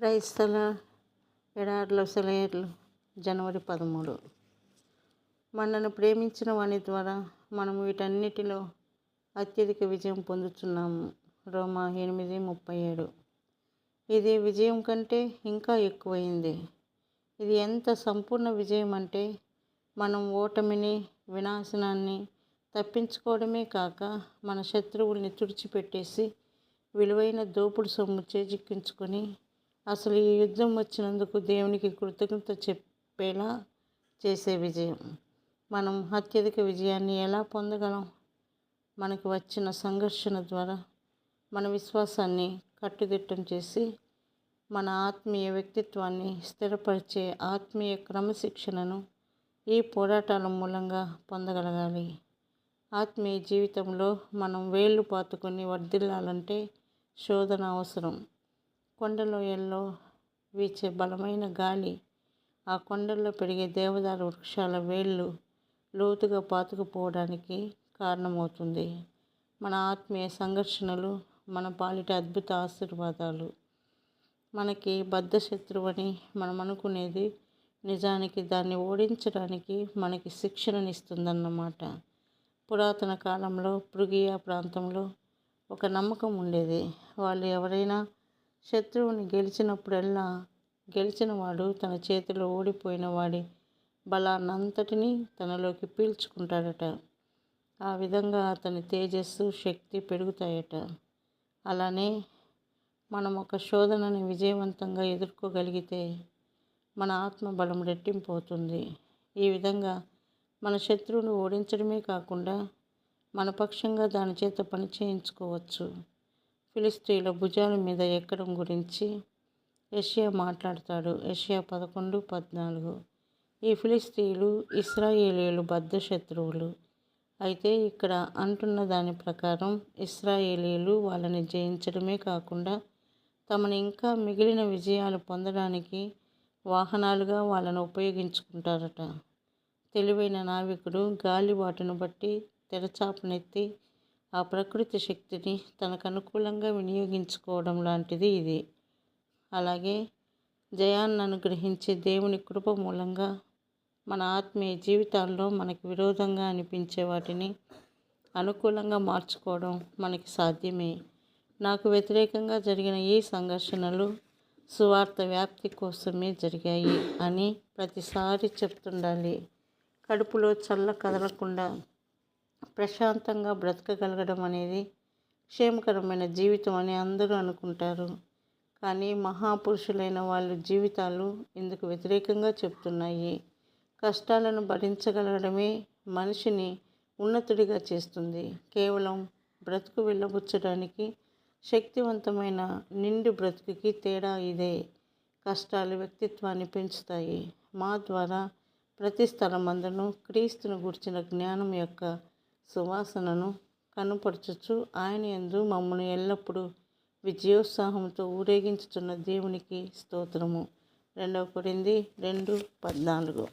క్రైస్తల ఎడార్ల సెలయేర్లు జనవరి 13. మనను ప్రేమించిన వాని ద్వారా మనం వీటన్నిటిలో అత్యధిక విజయం పొందుతున్నాము. రోమా 8:37. ఇది విజయం కంటే ఇంకా ఎక్కువైంది. ఇది ఎంత సంపూర్ణ విజయం అంటే మనం ఓటమిని, వినాశనాన్ని తప్పించుకోవడమే కాక మన శత్రువుల్ని తుడిచిపెట్టేసి విలువైన దోపుడు సొమ్ము చేజిక్కించుకొని అసలు ఈ యుద్ధం వచ్చినందుకు దేవునికి కృతజ్ఞత చెప్పేలా చేసే విజయం. మనం అత్యధిక విజయాన్ని ఎలా పొందగలం? మనకు వచ్చిన సంఘర్షణ ద్వారా మన విశ్వాసాన్ని కట్టుదిట్టం చేసి మన ఆత్మీయ వ్యక్తిత్వాన్ని స్థిరపరిచే ఆత్మీయ క్రమశిక్షణను ఈ పోరాటాల మూలంగా పొందగలగాలి. ఆత్మీయ జీవితంలో మనం వేళ్ళు పాతుకొని వర్ధిల్లాలంటే శోధన అవసరం. కొండలోయల్లో వీచే బలమైన గాలి, ఆ కొండల్లో పెరిగే దేవదారు వృక్షాల వేళ్ళు లోతుగా పాతుకుపోవడానికి కారణమవుతుంది. మన ఆత్మీయ సంఘర్షణలు మన పాలిట అద్భుత ఆశీర్వాదాలు. మనకి బద్ధశత్రువని మనం అనుకునేది నిజానికి దాన్ని ఓడించడానికి మనకి శిక్షణనిస్తుందన్నమాట. పురాతన కాలంలో పృగియా ప్రాంతంలో ఒక నమ్మకం ఉండేది. వాళ్ళు ఎవరైనా శత్రువుని గెలిచినప్పుడల్లా గెలిచినవాడు తన చేతిలో ఓడిపోయిన వాడి బలాన్నంతటినీ తనలోకి పీల్చుకుంటాడట. ఆ విధంగా అతని తేజస్సు, శక్తి పెరుగుతాయట. అలానే మనం ఒక శోధనని విజయవంతంగా ఎదుర్కోగలిగితే మన ఆత్మబలం రెట్టింపు అవుతుంది. ఈ విధంగా మన శత్రువును ఓడించడమే కాకుండా మన పక్షంగా దాని చేత పని చేయించుకోవచ్చు. ఫిలిష్తీయుల భుజాల మీద ఎక్కడం గురించి యెషయా మాట్లాడతాడు. యెషయా 11:14. ఈ ఫిలిష్తీయులు ఇశ్రాయేలీయులు బద్ధశత్రువులు. అయితే ఇక్కడ అంటున్న దాని ప్రకారం ఇశ్రాయేలీయులు వాళ్ళని జయించడమే కాకుండా తమను ఇంకా మిగిలిన విజయాలు పొందడానికి వాహనాలుగా వాళ్ళను ఉపయోగించుకుంటారట. తెలివైన నావికుడు గాలిబాటును బట్టి తెరచాపనెత్తి ఆ ప్రకృతి శక్తిని తనకు అనుకూలంగా వినియోగించుకోవడం లాంటిది ఇది. అలాగే జయాన్ని అనుగ్రహించే దేవుని కృప మూలంగా మన ఆత్మీయ జీవితాల్లో మనకి విరోధంగా అనిపించే వాటిని అనుకూలంగా మార్చుకోవడం మనకి సాధ్యమే. నాకు వ్యతిరేకంగా జరిగిన ఈ సంఘర్షణలు సువార్త వ్యాప్తి కోసమే జరిగాయి అని ప్రతిసారి చెప్తుండాలి. కడుపులో చల్ల కదలకుండా ప్రశాంతంగా బ్రతకగలగడం అనేది క్షేమకరమైన జీవితం అని అందరూ అనుకుంటారు. కానీ మహాపురుషులైన వాళ్ళ జీవితాలు ఇందుకు వ్యతిరేకంగా చెప్తున్నాయి. కష్టాలను భరించగలగడమే మనిషిని ఉన్నతుడిగా చేస్తుంది. కేవలం బ్రతుకు వెళ్ళబుచ్చడానికి శక్తివంతమైన నిండు బ్రతుకుకి తేడా ఇదే. కష్టాలు వ్యక్తిత్వాన్ని పెంచుతాయి. మా ద్వారా ప్రతి స్థలమందును క్రీస్తును గూర్చిన జ్ఞానం యొక్క సువాసనను కనుపరచుచు ఆయన యందు మమ్మను ఎల్లప్పుడూ విజయోత్సాహంతో ఊరేగించుచున్న దేవునికి స్తోత్రము. 2 కొరింథీ 2:14.